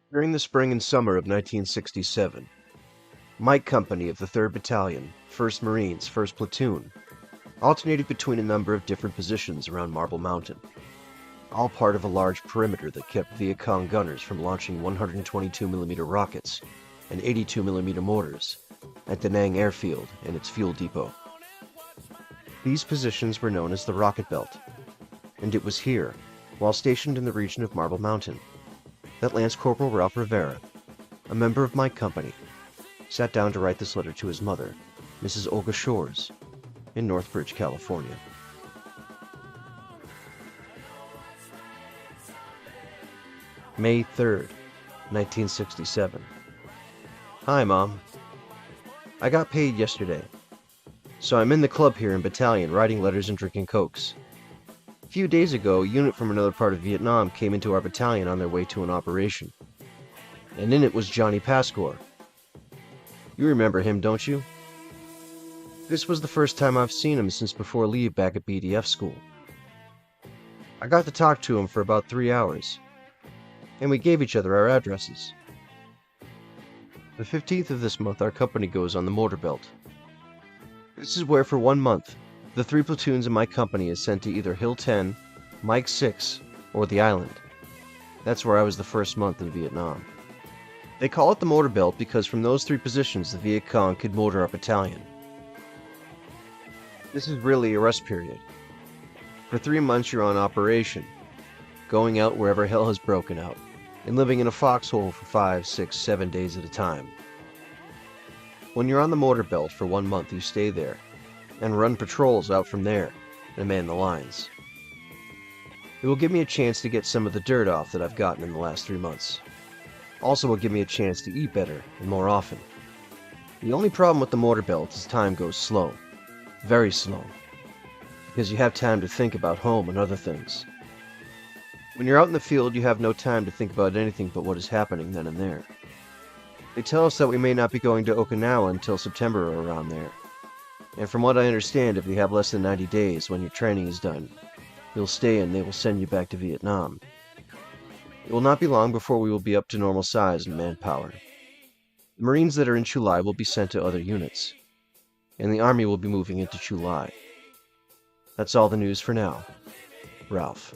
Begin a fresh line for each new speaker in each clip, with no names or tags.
During the spring and summer of 1967, Mike Company of the 3rd Battalion, 1st Marines, 1st Platoon, alternated between a number of different positions around Marble Mountain, all part of a large perimeter that kept Viet Cong gunners from launching 122mm rockets and 82mm mortars at Da Nang airfield and its fuel depot. These positions were known as the Rocket Belt, and it was here, while stationed in the region of Marble Mountain, that Lance Corporal Ralph Rivera, a member of my company, sat down to write this letter to his mother, Mrs. Olga Shores, in Northbridge, California. May 3rd, 1967. Hi, Mom. I got paid yesterday, so I'm in the club here in Battalion writing letters and drinking cokes. A few days ago, a unit from another part of Vietnam came into our battalion on their way to an operation, and in it was Johnny Pascore. You remember him, don't you? This was the first time I've seen him since before leave back at BDF school. I got to talk to him for about 3 hours, and we gave each other our addresses. The 15th of this month, our company goes on the Mortar Belt. This is where, for 1 month, the 3 platoons in my company is sent to either Hill 10, Mike 6, or the island. That's where I was the first month in Vietnam. They call it the Mortar Belt because from those 3 positions the Viet Cong could mortar our battalion. This is really a rest period. For 3 months you're on operation, going out wherever hell has broken out, and living in a foxhole for 5, 6, 7 days at a time. When you're on the Mortar Belt for 1 month, you stay there, and run patrols out from there, and man the lines. It will give me a chance to get some of the dirt off that I've gotten in the last 3 months. Also will give me a chance to eat better and more often. The only problem with the Mortar Belt is time goes slow. Very slow. Because you have time to think about home and other things. When you're out in the field, you have no time to think about anything but what is happening then and there. They tell us that we may not be going to Okinawa until September or around there. And from what I understand, if you have less than 90 days when your training is done, you'll stay and they will send you back to Vietnam. It will not be long before we will be up to normal size and manpower. The Marines that are in Chulai will be sent to other units, and the Army will be moving into Chulai. That's all the news for now. Ralph.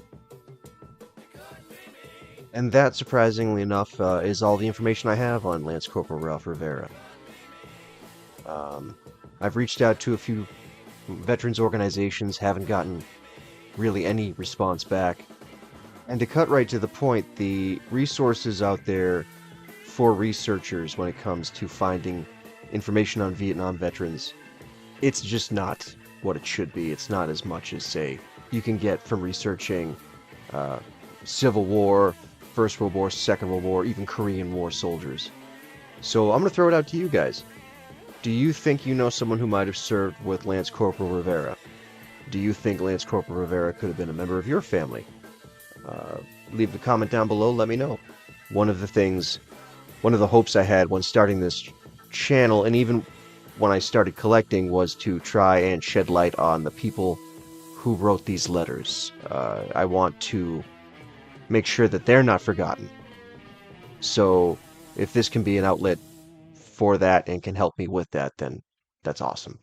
And that, surprisingly enough, is all the information I have on Lance Corporal Ralph Rivera. I've reached out to a few veterans organizations, haven't gotten really any response back. And to cut right to the point, the resources out there for researchers when it comes to finding information on Vietnam veterans, it's just not what it should be. It's not as much as, say, you can get from researching Civil War, First World War, Second World War, even Korean War soldiers. So I'm going to throw it out to you guys. Do you think you know someone who might have served with Lance Corporal Rivera? Do you think Lance Corporal Rivera could have been a member of your family? Leave the comment down below, let me know. One of the hopes I had when starting this channel, and even when I started collecting, was to try and shed light on the people who wrote these letters. I want to make sure that they're not forgotten. So if this can be an outlet for that and can help me with that, then that's awesome.